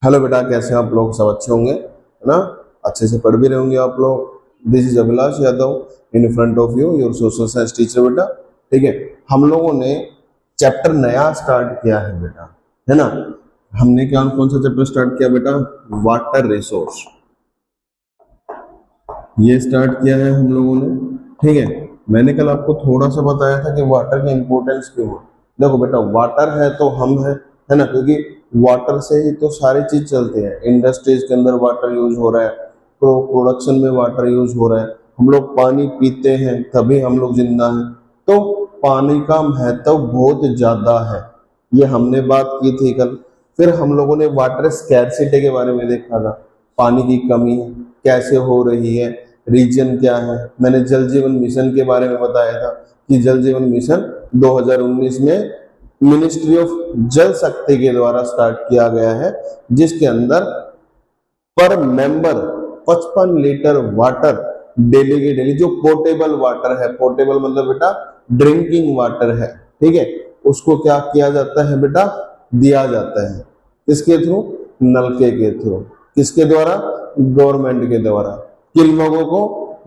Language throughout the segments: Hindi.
हेलो बेटा, कैसे हैं आप लोग? सब अच्छे होंगे, है ना? अच्छे से पढ़ भी रहे होंगे आप लोग। This is Abhilash Yadav in front of you, your social science teacher बेटा। ठीक है, हम लोगों ने चैप्टर नया स्टार्ट किया है बेटा, है ना? हमने क्या कौन सा चैप्टर स्टार्ट किया बेटा? वाटर रिसोर्स, ये स्टार्ट किया है हम लोगों ने। ठीक है, मैंने कल आपको थोड़ा सा बताया था कि वाटर की इंपॉर्टेंस क्यों है। देखो बेटा, वाटर है तो हम है ना? क्योंकि वाटर से ही तो सारी चीज चलती है। इंडस्ट्रीज के अंदर वाटर यूज हो रहा है, प्रोडक्शन में वाटर यूज हो रहा है, हम लोग पानी पीते हैं तभी हम लोग जिंदा हैं। तो पानी का महत्व बहुत ज्यादा है, ये हमने बात की थी कल। फिर हम लोगों ने वाटर स्कैरसिटी के बारे में देखा था, पानी की कमी कैसे हो रही है, रीजन क्या है। मैंने जल जीवन मिशन के बारे में बताया था कि जल जीवन मिशन 2019 में मिनिस्ट्री ऑफ जल शक्ति के द्वारा स्टार्ट किया गया है, जिसके अंदर पर मेंबर 55 लीटर वाटर डेली के डेली, जो पोर्टेबल वाटर है, पोर्टेबल मतलब बेटा ड्रिंकिंग वाटर है, ठीक है, उसको क्या किया जाता है बेटा? दिया जाता है। किसके थ्रू? नलके के थ्रू। किसके द्वारा? गवर्नमेंट के द्वारा। किन लोगों को?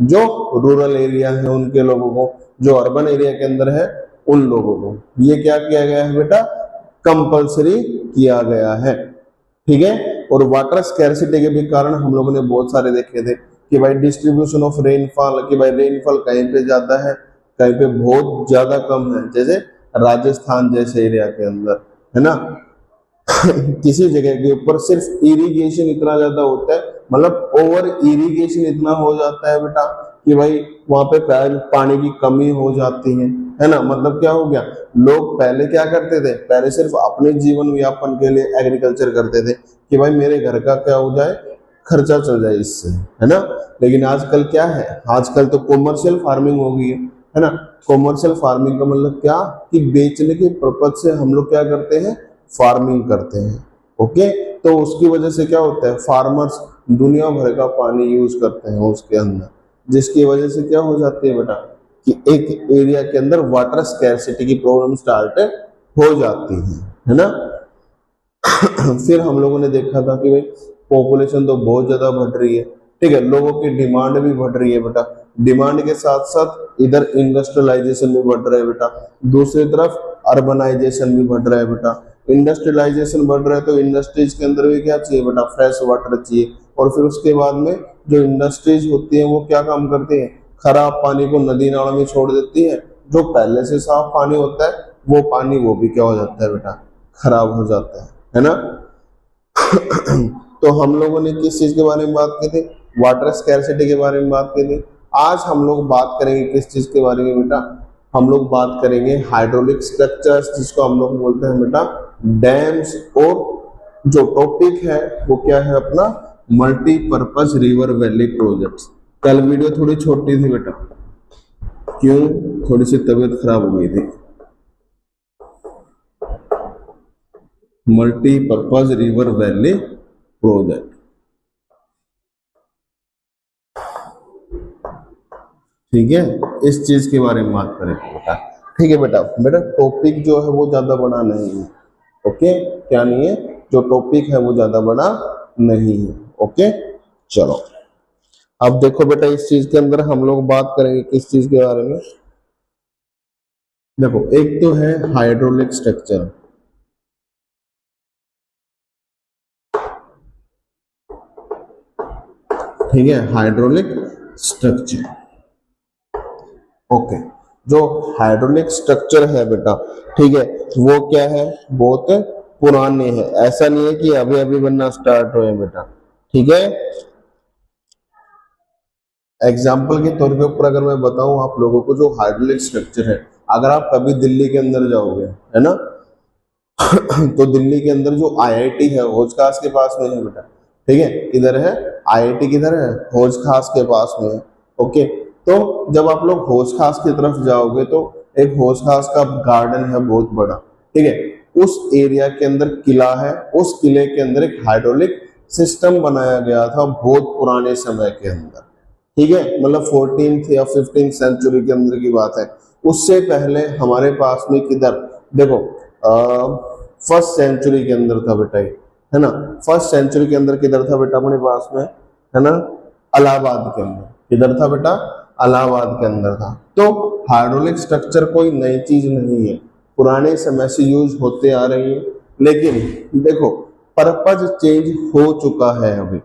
जो रूरल एरिया है उनके लोगों को, जो अर्बन एरिया के अंदर है उन लोगों को। ये क्या किया गया है बेटा? कंपलसरी किया गया है। ठीक है, और वाटर स्कैरसिटी के भी कारण हम लोगों ने बहुत सारे देखे थे कि भाई डिस्ट्रीब्यूशन ऑफ रेनफॉल, कि भाई रेनफॉल कहीं पे ज्यादा है, कहीं पे बहुत ज्यादा कम है, जैसे राजस्थान जैसे एरिया के अंदर, है ना? किसी जगह के ऊपर सिर्फ इरिगेशन इतना ज्यादा होता है, मतलब ओवर इरिगेशन इतना हो जाता है बेटा कि भाई वहां पे पानी की कमी हो जाती है ना? मतलब क्या हो गया, लोग पहले क्या करते थे? पहले सिर्फ अपने जीवन यापन के लिए एग्रीकल्चर करते थे कि भाई मेरे घर का क्या हो जाए, खर्चा चल जाए इससे, है ना? लेकिन आजकल क्या है? आजकल तो कॉमर्शियल फार्मिंग हो गई है ना? कॉमर्शियल फार्मिंग का मतलब क्या कि बेचने के पर्पज से हम लोग क्या करते हैं? फार्मिंग करते हैं। ओके, तो उसकी वजह से क्या होता है? फार्मर्स दुनिया भर का पानी यूज करते हैं उसके अंदर, जिसकी वजह से क्या हो जाती है बेटा कि एक एरिया के अंदर वाटर स्कैरसिटी की प्रॉब्लम स्टार्ट हो जाती है ना? फिर हम लोगों ने देखा था कि भाई पॉपुलेशन तो बहुत ज्यादा बढ़ रही है, ठीक है, लोगों की डिमांड भी बढ़ रही है बेटा। डिमांड के साथ साथ इधर इंडस्ट्रियलाइजेशन भी बढ़ रहा है बेटा, दूसरी तरफ अर्बनाइजेशन भी बढ़ रहा है बेटा। इंडस्ट्रियलाइजेशन बढ़ रहा है तो इंडस्ट्रीज के अंदर भी क्या चाहिए बेटा? फ्रेश वाटर चाहिए। और फिर उसके बाद में जो इंडस्ट्रीज होती है वो क्या काम करती है? खराब पानी को नदी नालों में छोड़ देती है। जो पहले से साफ पानी होता है वो पानी वो भी क्या हो जाता है बेटा? खराब हो जाता है ना? तो हम लोगों ने किस चीज के बारे में बात की थी? वाटर स्कैरसिटी के बारे में बात की थी। आज हम लोग बात करेंगे किस चीज के बारे में बेटा? हम लोग बात करेंगे हाइड्रोलिक स्ट्रक्चर्स, जिसको हम लोग बोलते हैं बेटा डैम्स। और जो टॉपिक है वो क्या है अपना? Multipurpose river valley projects. कल वीडियो थोड़ी छोटी थी बेटा, क्यों? थोड़ी सी तबीयत खराब हो गई थी। मल्टीपर्पज रिवर वैली प्रोजेक्ट, ठीक है, इस चीज के बारे में बात करेंगे बेटा। ठीक है बेटा, मेरा टॉपिक जो है वो ज्यादा बड़ा नहीं है। ओके, क्या नहीं है? जो टॉपिक है वो ज्यादा बड़ा नहीं है। ओके, चलो अब देखो बेटा, इस चीज के अंदर हम लोग बात करेंगे किस चीज के बारे में? देखो, एक तो है हाइड्रोलिक स्ट्रक्चर, ठीक है, हाइड्रोलिक स्ट्रक्चर। ओके, जो हाइड्रोलिक स्ट्रक्चर है बेटा, ठीक है, वो क्या है? बहुत पुराने हैं, ऐसा नहीं है कि अभी अभी बनना स्टार्ट हुए बेटा, ठीक है। एग्जाम्पल के तौर पे ऊपर अगर मैं बताऊं आप लोगों को, जो हाइड्रोलिक स्ट्रक्चर है, अगर आप कभी दिल्ली के अंदर जाओगे, है ना, तो दिल्ली के अंदर जो आईआईटी है हौज खास के पास में है बेटा, ठीक है, किधर है? आईआईटी किधर है? हौज खास के पास में है। ओके, तो जब आप लोग हौज खास की तरफ जाओगे तो एक हौज खास का गार्डन है बहुत बड़ा, ठीक है, उस एरिया के अंदर किला है, उस किले के अंदर एक हाइड्रोलिक सिस्टम बनाया गया था बहुत पुराने समय के अंदर, ठीक है, मतलब 14th या 15th सेंचुरी के अंदर की बात है। उससे पहले हमारे पास में किधर? देखो, फर्स्ट सेंचुरी के अंदर था बेटा ये, है ना। फर्स्ट सेंचुरी के अंदर किधर था बेटा अपने पास में, है ना, इलाहाबाद के अंदर। किधर था बेटा, इलाहाबाद के अंदर था। तो हाइड्रोलिक स्ट्रक्चर कोई नई चीज नहीं है, पुराने समय से यूज होते आ रही है, लेकिन देखो पर्पज चेंज हो चुका है अभी,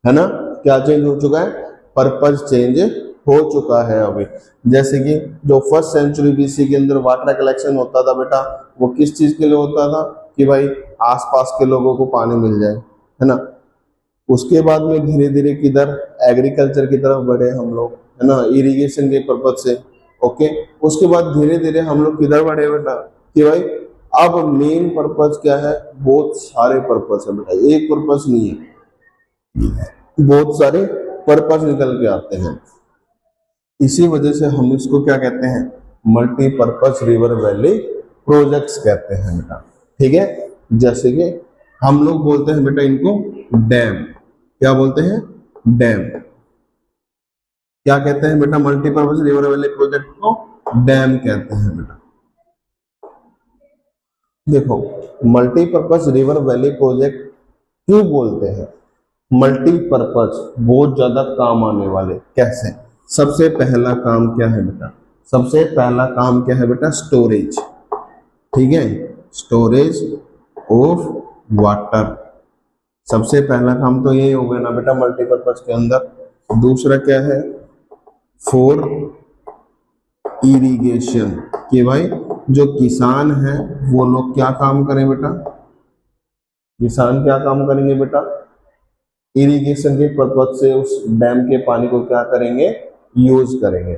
है ना। क्या चेंज हो चुका है, पर्पज चेंज हो चुका है अभी। जैसे कि जो फर्स्ट सेंचुरी बीसी के अंदर वाटर कलेक्शन होता था बेटा, वो किस चीज के लिए होता था, कि भाई आसपास के लोगों को पानी मिल जाए, है ना। उसके बाद में धीरे धीरे किधर, एग्रीकल्चर की तरफ बढ़े हम लोग, है ना, इरिगेशन के पर्पज से। ओके, उसके बाद धीरे धीरे हम लोग किधर बढ़े बेटा, कि भाई अब मेन पर्पज क्या है, बहुत सारे पर्पज है बेटा, एक पर्पज नहीं है, बहुत सारे पर्पज निकल के आते हैं। इसी वजह से हम इसको क्या कहते हैं, मल्टीपर्पज रिवर वैली प्रोजेक्ट्स कहते हैं बेटा। ठीक है, जैसे कि हम लोग बोलते हैं बेटा इनको डैम। क्या बोलते हैं, डैम। क्या कहते हैं बेटा, मल्टीपर्पज रिवर वैली प्रोजेक्ट को डैम कहते हैं बेटा। देखो मल्टीपर्पज रिवर वैली प्रोजेक्ट क्यों बोलते हैं, मल्टीपर्पज, बहुत ज्यादा काम आने वाले। कैसे, सबसे पहला काम क्या है बेटा, सबसे पहला काम क्या है बेटा, स्टोरेज। ठीक है, स्टोरेज ऑफ वाटर, सबसे पहला काम तो यही हो गया ना बेटा मल्टीपर्पज के अंदर। दूसरा क्या है, फॉर इरिगेशन, कि भाई जो किसान है वो लोग क्या काम करें बेटा, किसान क्या काम करेंगे बेटा, इरिगेशन के पर्पज से उस डैम के पानी को क्या करेंगे, यूज करेंगे।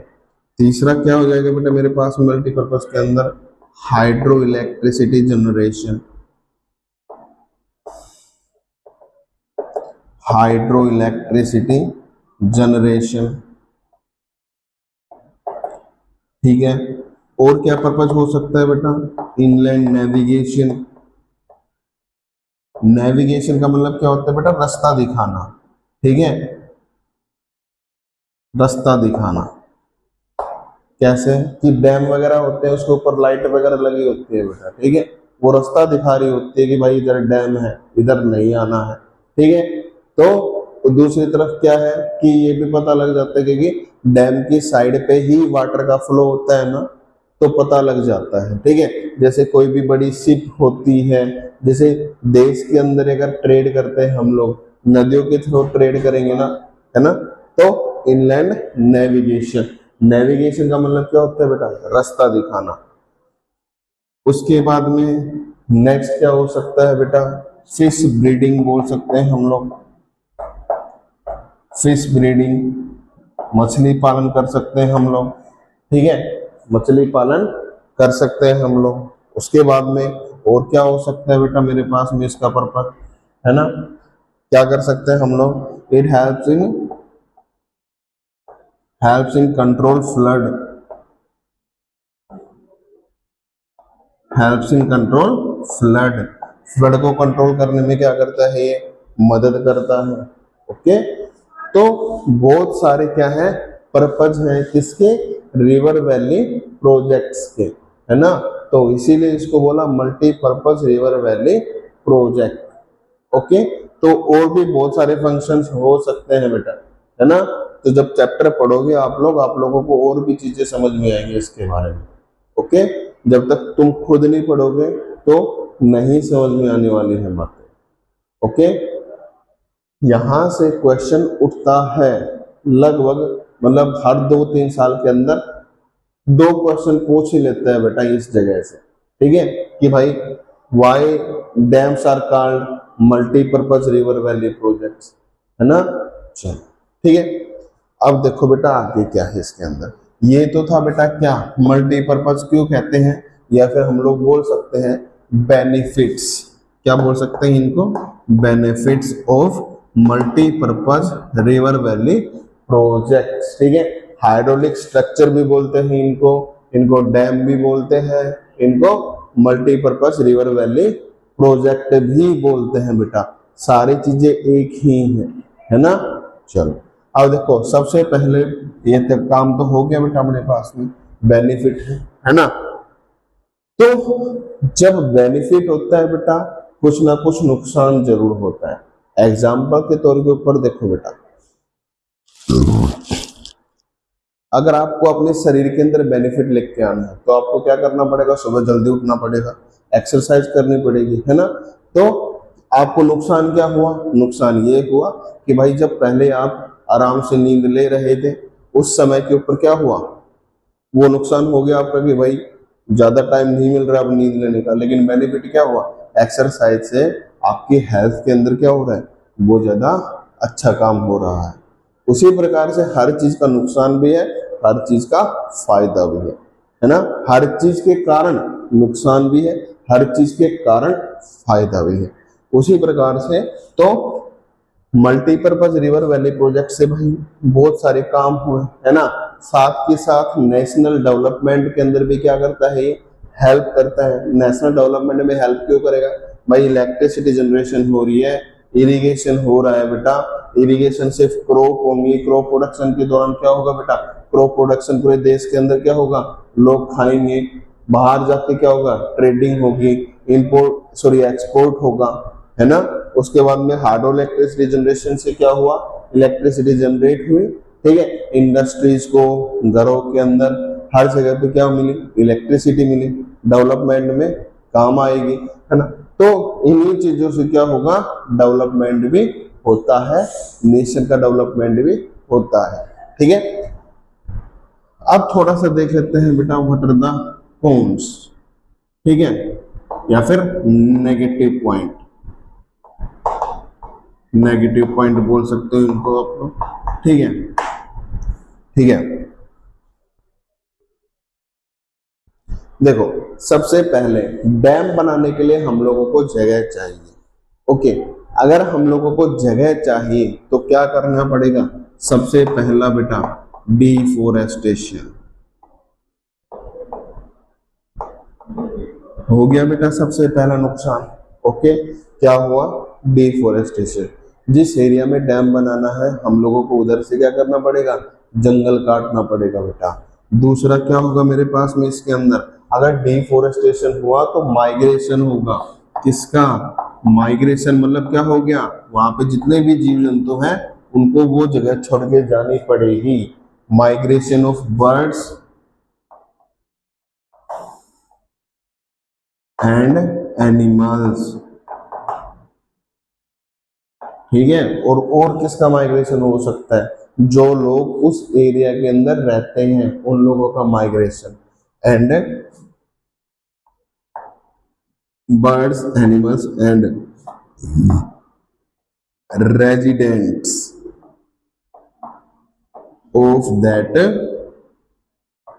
तीसरा क्या हो जाएगा बेटा मेरे पास मल्टीपर्पज के अंदर, hydro electricity generation, hydro electricity generation. ठीक है, और क्या पर्पज हो सकता है बेटा, इनलैंड नेविगेशन। नेविगेशन का मतलब क्या होता है बेटा, रास्ता दिखाना। ठीक है, रास्ता दिखाना। कैसे, कि डैम वगैरह होते हैं उसके ऊपर लाइट वगैरह लगी होती है बेटा। ठीक है, वो रास्ता दिखा रही होती है कि भाई इधर डैम है, इधर नहीं आना है। ठीक है, तो दूसरी तरफ क्या है कि ये भी पता लग जाता है क्योंकि डैम की साइड पे ही वाटर का फ्लो होता है ना, तो पता लग जाता है। ठीक है, जैसे कोई भी बड़ी शिप होती है, जैसे देश के अंदर अगर ट्रेड करते हैं हम लोग, नदियों के थ्रू ट्रेड करेंगे ना, है ना, तो इनलैंड नेविगेशन। नेविगेशन का मतलब क्या होता है बेटा, रास्ता दिखाना। उसके बाद में नेक्स्ट क्या हो सकता है बेटा, फिश ब्रीडिंग बोल सकते हैं हम लोग, फिश ब्रीडिंग, मछली पालन कर सकते हैं हम लोग। ठीक है, मछली पालन कर सकते हैं हम लोग। उसके बाद में और क्या हो सकता है बेटा मेरे पास में इसका पर्पज, है ना, क्या कर सकते हैं हम लोग, it helps in control flood, helps in control flood, flood को कंट्रोल करने में क्या करता है, ये मदद करता है। ओके, तो बहुत सारे क्या है पर्पज हैं किसके, रिवर वैली प्रोजेक्ट्स के, है ना। तो इसीलिए इसको बोला multipurpose river valley project. Okay, तो और भी बहुत सारे फंक्शंस हो सकते हैं बेटा, है ना। तो जब चैप्टर पढ़ोगे आप लोगों को और भी चीजें समझ में आएंगी इसके बारे में। ओके, जब तक तुम खुद नहीं पढ़ोगे तो नहीं समझ में आने वाली है बातें। ओके, यहां से क्वेश्चन उठता है लगभग, मतलब हर 2-3 साल के अंदर 2 क्वेश्चन पूछ ही लेता है बेटा इस जगह से। ठीक है, कि भाई why dams are called multipurpose river valley projects, है ना। चलो ठीक है, अब देखो बेटा आगे क्या है इसके अंदर। ये तो था बेटा क्या, मल्टीपर्पज क्यों कहते हैं, या फिर हम लोग बोल सकते हैं बेनिफिट्स। क्या बोल सकते हैं इनको, benefits of multipurpose river valley projects. ठीक है, हाइड्रोलिक स्ट्रक्चर भी बोलते हैं इनको, इनको डैम भी बोलते हैं, इनको मल्टीपर्पज रिवर वैली प्रोजेक्ट भी बोलते हैं बेटा। सारी चीजें एक ही है ना। चलो अब देखो, सबसे पहले ये तक काम तो हो गया बेटा अपने पास में, बेनिफिट है ना। तो जब बेनिफिट होता है बेटा कुछ ना कुछ नुकसान जरूर होता है। एग्जाम्पल के तौर के ऊपर देखो बेटा, अगर आपको अपने शरीर के अंदर बेनिफिट लेके आना है तो आपको क्या करना पड़ेगा, सुबह जल्दी उठना पड़ेगा, एक्सरसाइज करनी पड़ेगी, है ना। तो आपको नुकसान क्या हुआ, नुकसान ये हुआ कि भाई जब पहले आप आराम से नींद ले रहे थे उस समय के ऊपर क्या हुआ, वो नुकसान हो गया आपका कि भाई ज्यादा टाइम नहीं मिल रहा अब नींद लेने का। लेकिन बेनिफिट क्या हुआ, एक्सरसाइज से आपकी हेल्थ के अंदर क्या हो रहा है, वो ज्यादा अच्छा काम हो रहा है। उसी प्रकार से हर चीज का नुकसान भी है, हर चीज का फायदा भी है ना। हर चीज के कारण नुकसान भी है, हर चीज के कारण फायदा भी है। उसी प्रकार से तो मल्टीपर्पज रिवर वैली प्रोजेक्ट से भाई बहुत सारे काम हुए, है ना। साथ के साथ नेशनल डेवलपमेंट के अंदर भी क्या करता है, ये हेल्प करता है। नेशनल डेवलपमेंट में हेल्प क्यों करेगा भाई, इलेक्ट्रिसिटी जनरेशन हो रही है, इरिगेशन हो रहा है बेटा, इरिगेशन से क्रॉप होंगी, क्रॉप प्रोडक्शन के दौरान क्या होगा बेटा, क्रॉप प्रोडक्शन पूरे देश के अंदर क्या होगा, लोग खाएंगे, बाहर जाके क्या होगा, ट्रेडिंग होगी, एक्सपोर्ट होगा, है ना। उसके बाद में हाइड्रो इलेक्ट्रिसिटी जनरेशन से क्या हुआ, इलेक्ट्रिसिटी जनरेट हुई, ठीक है। इंडस्ट्रीज को, घरों के अंदर हर जगह पे क्या मिली, इलेक्ट्रिसिटी मिली, डेवलपमेंट में काम आएगी, है ना। तो इन्हीं चीजों से क्या होगा, डेवलपमेंट भी होता है, नेशन का डेवलपमेंट भी होता है, ठीक है। अब थोड़ा सा देख लेते हैं बेटा व्हाट आर द कॉन्स, ठीक है, या फिर नेगेटिव पॉइंट, नेगेटिव पॉइंट बोल सकते हो इनको आप लोग, ठीक है, ठीक है। देखो सबसे पहले डैम बनाने के लिए हम लोगों को जगह चाहिए, ओके। अगर हम लोगों को जगह चाहिए तो क्या करना पड़ेगा, सबसे पहला बेटा डिफोरेस्टेशन हो गया बेटा, सबसे पहला नुकसान, ओके। क्या हुआ, डिफोरेस्टेशन। जिस एरिया में डैम बनाना है हम लोगों को उधर से क्या करना पड़ेगा, जंगल काटना पड़ेगा बेटा। दूसरा क्या होगा मेरे पास में इसके अंदर, अगर डिफोरेस्टेशन हुआ तो माइग्रेशन होगा, किसका, माइग्रेशन मतलब क्या हो गया, वहां पे जितने भी जीव जंतु हैं उनको वो जगह छोड़ के जानी पड़ेगी, migration of birds and animals, ठीक है। और किसका माइग्रेशन हो सकता है, जो लोग उस एरिया के अंदर रहते हैं उन लोगों का migration, and birds animals and residents of that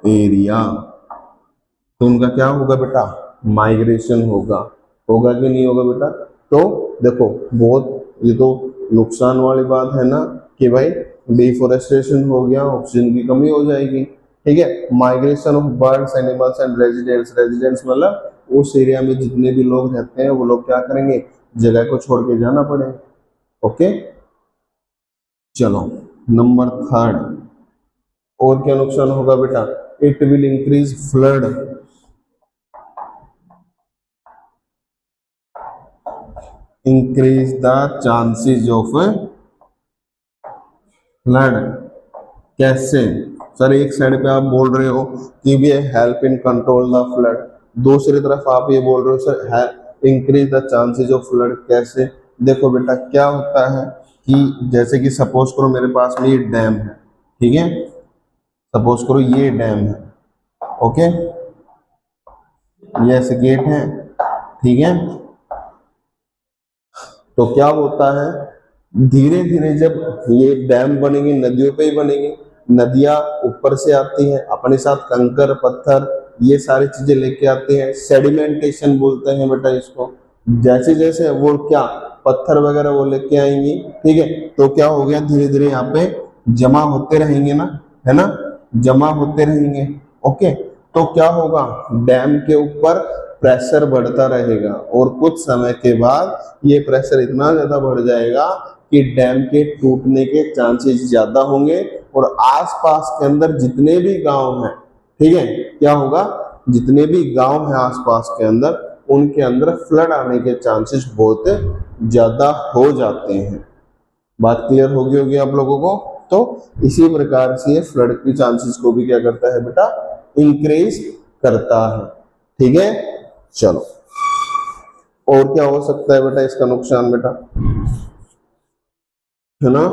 area, तो उनका क्या होगा बेटा, माइग्रेशन होगा, होगा कि नहीं होगा बेटा। तो देखो बहुत ये तो नुकसान वाली बात है ना कि भाई डिफोरेस्टेशन हो गया, ऑक्सीजन की कमी हो जाएगी, ठीक है। Migration of birds animals and residents, residents मतलब उस एरिया में जितने भी लोग रहते हैं वो लोग क्या करेंगे, जगह को छोड़ के जाना पड़ेगा, ओके। चलो नंबर थर्ड, और क्या नुकसान होगा बेटा, it will increase flood, increase the chances of flood. कैसे सर, एक साइड पे आप बोल रहे हो कि भी help in control the flood, दूसरी तरफ आप ये बोल रहे हो sir increase the chances of flood, कैसे। देखो बेटा क्या होता है कि जैसे कि सपोज करो मेरे पास में ये डैम है, ठीक है, सपोज करो ये डैम है, ओके, ये ऐसे गेट है, ठीक है। तो क्या होता है, धीरे धीरे जब ये डैम बनेंगे नदियों पे ही बनेंगे, नदियां ऊपर से आती हैं अपने साथ कंकर पत्थर ये सारी चीजें लेके आते हैं, सेडिमेंटेशन बोलते हैं बेटा इसको। जैसे जैसे वो क्या पत्थर वगैरह वो लेके आएंगी, ठीक है, तो क्या हो गया धीरे धीरे यहाँ पे जमा होते रहेंगे ना, है ना, जमा होते रहेंगे, ओके। तो क्या होगा, डैम के ऊपर प्रेशर बढ़ता रहेगा और कुछ समय के बाद ये प्रेशर इतना ज्यादा बढ़ जाएगा कि डैम के टूटने के चांसेस ज्यादा होंगे और आसपास के अंदर जितने भी गांव हैं, ठीक है, क्या होगा, जितने भी गांव हैं आसपास के अंदर उनके अंदर फ्लड आने के चांसेस बहुत ज्यादा हो जाते हैं। बात क्लियर होगी आप लोगों को। तो इसी प्रकार से फ्लड की चांसेस को भी क्या करता है बेटा, इंक्रीज करता है। ठीक है, चलो और क्या हो सकता है बेटा इसका नुकसान बेटा, है ना।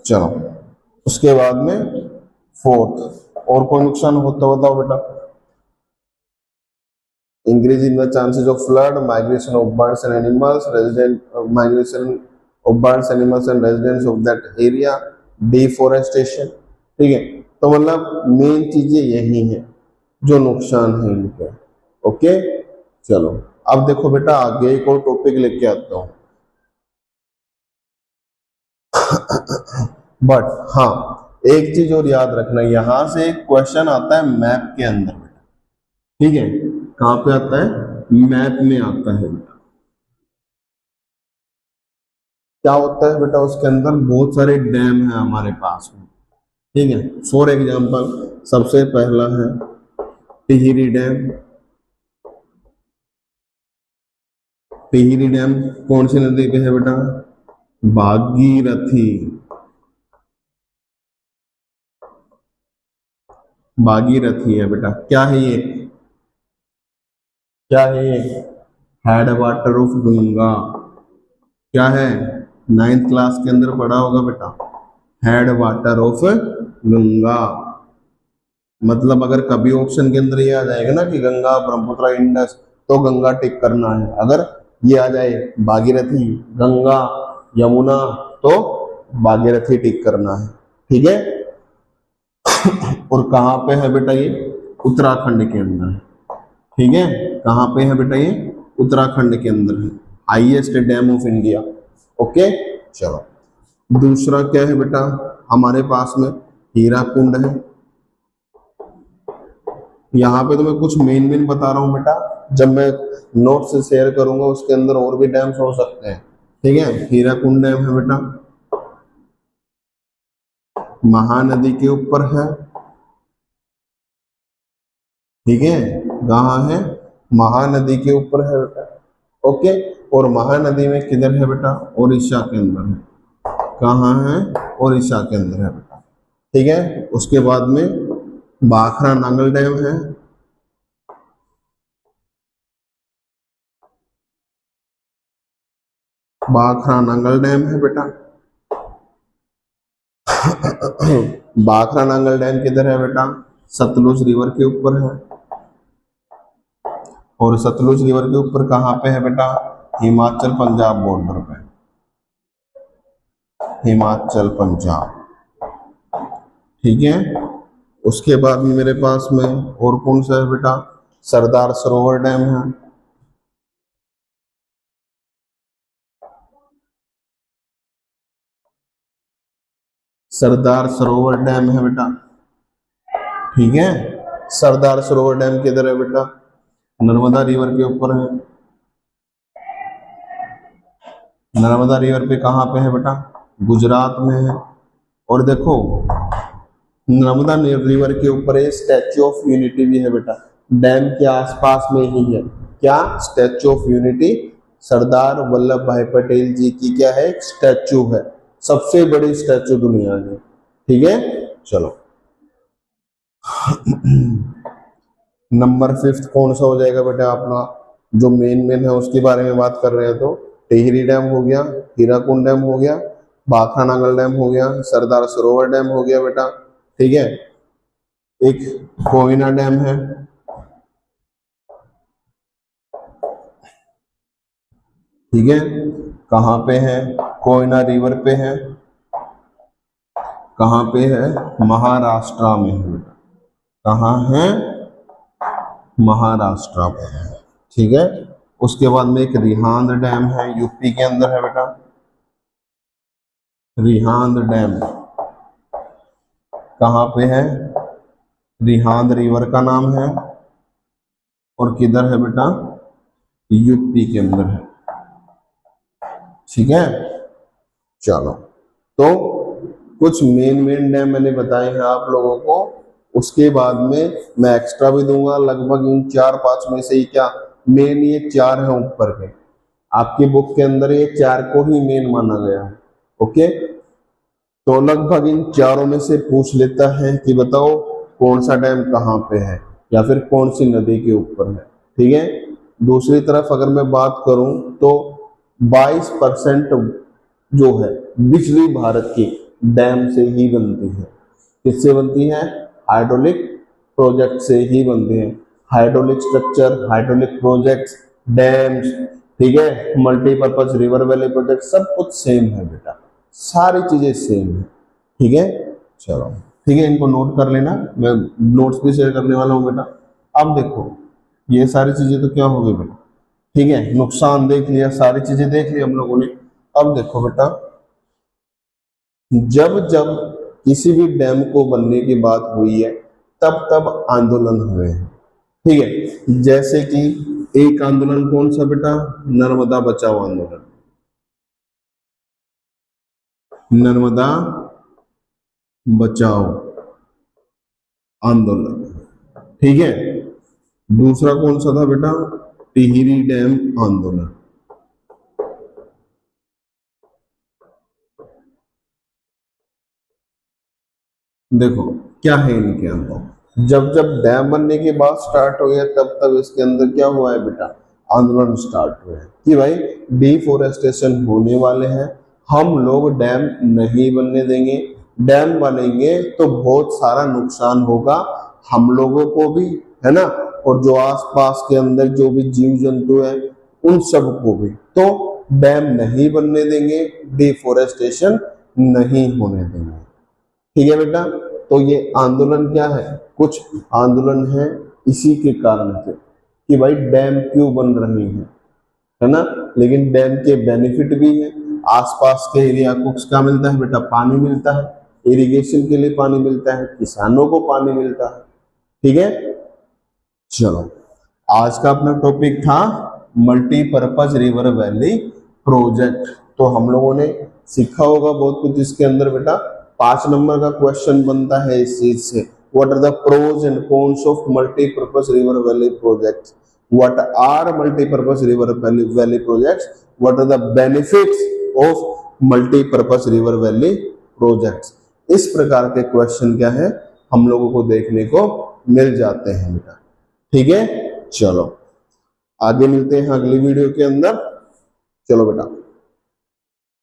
चलो उसके बाद में फोर्थ और कोई नुकसान होता बताओ बेटा। Increase in the chances of flood, migration of birds and animals, resident migration of birds animals and residents of that area, deforestation. ठीक है, तो मतलब मेन चीजें यही हैं जो नुकसान है इनके। ओके, चलो अब देखो बेटा आगे एक और टॉपिक लेके आता हूं। बट हाँ, एक चीज और याद रखना, यहां से एक क्वेश्चन आता है मैप के अंदर बेटा। ठीक है, कहां पे आता है, मैप में आता है बेटा। क्या होता है बेटा उसके अंदर, बहुत सारे डैम है हमारे पास में। ठीक है, फॉर एग्जाम्पल सबसे पहला है टिहरी डैम। टिहरी डैम कौन सी नदी पे है बेटा, भागीरथी। भागीरथी है बेटा। क्या है ये, क्या है ये, हेड वाटर ऑफ गंगा। क्या है, 9th क्लास के अंदर पढ़ा होगा बेटा, हेड वाटर ऑफ गंगा। मतलब अगर कभी ऑप्शन के अंदर ये आ जाएगा ना कि गंगा ब्रह्मपुत्र इंडस, तो गंगा टिक करना है। अगर ये आ जाए भागीरथी गंगा यमुना, तो भागीरथी टिक करना है। ठीक है, और कहाँ पे है बेटा ये, उत्तराखंड के अंदर है। ठीक है, कहाँ पे है बेटा ये, उत्तराखंड के अंदर है, highest dam of India. Okay, चलो दूसरा क्या है बेटा, हमारे पास में हीराकुंड है। यहाँ पे तो मैं कुछ मेन बता रहा हूँ बेटा, जब मैं नोट से शेयर करूंगा उसके अंदर और भी डैम्स हो सकते हैं। ठीक है, हीराकुंड डैम है बेटा, महानदी के ऊपर है। ठीक है, कहाँ है, महानदी के ऊपर है बेटा। ओके, और महानदी में किधर है बेटा, उड़ीसा के अंदर है। कहाँ है, उड़ीसा के अंदर है बेटा। ठीक है, उसके बाद में भाखड़ा नांगल डैम है। भाखड़ा नांगल डैम है बेटा। भाखड़ा नांगल डैम किधर है बेटा, सतलुज रिवर के ऊपर है। और सतलुज रिवर के ऊपर कहाँ पे है बेटा, हिमाचल पंजाब बॉर्डर पे, हिमाचल पंजाब। ठीक है, उसके बाद में मेरे पास में और कौन सा है बेटा, सरदार सरोवर डैम है। सरदार सरोवर डैम है बेटा। ठीक है, सरदार सरोवर डैम किधर है बेटा, नर्मदा रिवर के ऊपर है। नर्मदा रिवर पे कहाँ पे है बेटा, गुजरात में है। और देखो नर्मदा रिवर के ऊपर है स्टैच्यू ऑफ यूनिटी भी है बेटा, डैम के आसपास में ही है। क्या, statue of unity, Sardar Vallabh भाई पटेल जी की क्या है, स्टैच्यू है, सबसे बड़ी स्टैच्यू दुनिया में। ठीक है, चलो नंबर 5 कौन सा हो जाएगा बेटा अपना, जो मेन है उसके बारे में बात कर रहे हैं तो टिहरी डैम हो गया, हीराकुंड डैम हो गया, भाखड़ा नांगल डैम हो गया, सरदार सरोवर डैम हो गया बेटा। ठीक है, एक कोयना डैम है। ठीक है, कहाँ पे है, कोयना रिवर पे है। कहाँ पे है, महाराष्ट्र में है बेटा। कहाँ है, महाराष्ट्र में है। ठीक है, उसके बाद में एक रिहांद डैम है, यूपी के अंदर है बेटा, रिहांद डैम। कहाँ पे है, रिहांद रिवर का नाम है, और किधर है बेटा, यूपी के अंदर है। ठीक है, चलो तो कुछ मेन डैम मैंने बताए हैं आप लोगों को। उसके बाद में मैं एक्स्ट्रा भी दूंगा, लगभग इन 4-5 में से ही क्या मेन ये 4 है ऊपर के, आपकी बुक के अंदर ये 4 को ही मेन माना गया है। ओके, तो लगभग इन चारों में से पूछ लेता है कि बताओ कौन सा डैम कहाँ पे है या फिर कौन सी नदी के ऊपर है। ठीक है, दूसरी तरफ अगर मैं बात करूं तो 22% जो है बिजली भारत की डैम से ही बनती है। किससे बनती है? हाइड्रोलिक प्रोजेक्ट से ही बनती है। Hydraulic structure, hydraulic projects, dams, ठीक है, मल्टीपर्पज रिवर वैली प्रोजेक्ट, सब कुछ सेम है बेटा, सारी चीजें सेम है। ठीक है, चलो ठीक है, इनको नोट कर लेना, मैं नोट्स भी शेयर करने वाला हूँ बेटा। अब देखो ये सारी चीजें तो क्या हो गई बेटा, ठीक है, नुकसान देख लिया, सारी चीजें देख ली हम लोगों ने। अब देखो बेटा, जब जब किसी भी डैम को बनने की बात हुई है तब तब आंदोलन हुए हैं। ठीक है, जैसे कि एक आंदोलन कौन सा बेटा? नर्मदा बचाओ आंदोलन, नर्मदा बचाओ आंदोलन। ठीक है, दूसरा कौन सा था बेटा? टिहरी डैम आंदोलन। देखो क्या है इनके अंदर, जब जब डैम बनने की बात स्टार्ट हो गया तब तब इसके अंदर क्या हुआ है बेटा? आंदोलन स्टार्ट हुए हैं कि भाई डिफोरेस्टेशन होने वाले हैं, हम लोग डैम नहीं बनने देंगे, डैम बनेंगे तो बहुत सारा नुकसान होगा हम लोगों को भी, है ना, और जो आसपास के अंदर जो भी जीव जंतु है उन सब को भी। तो डैम नहीं बनने देंगे, डिफोरेस्टेशन नहीं होने देंगे। ठीक है बेटा, तो ये आंदोलन क्या है? कुछ आंदोलन है इसी के कारण से कि भाई डैम क्यों बन रही है ना, लेकिन डैम के बेनिफिट भी है, आसपास के एरिया को क्या मिलता है बेटा? पानी मिलता है, इरिगेशन के लिए पानी मिलता है, किसानों को पानी मिलता है। ठीक है, चलो आज का अपना टॉपिक था मल्टीपर्पज रिवर वैली प्रोजेक्ट। तो हम लोगों ने सीखा होगा बहुत कुछ इसके अंदर बेटा। 5 नंबर का क्वेश्चन बनता है इस चीज से, what are the pros and cons of multipurpose river valley projects, what are multipurpose river valley projects, what are the benefits of multipurpose river valley projects. इस प्रकार के क्वेश्चन क्या है हम लोगों को देखने को मिल जाते हैं बेटा। ठीक है, चलो आगे मिलते हैं अगली वीडियो के अंदर। चलो बेटा।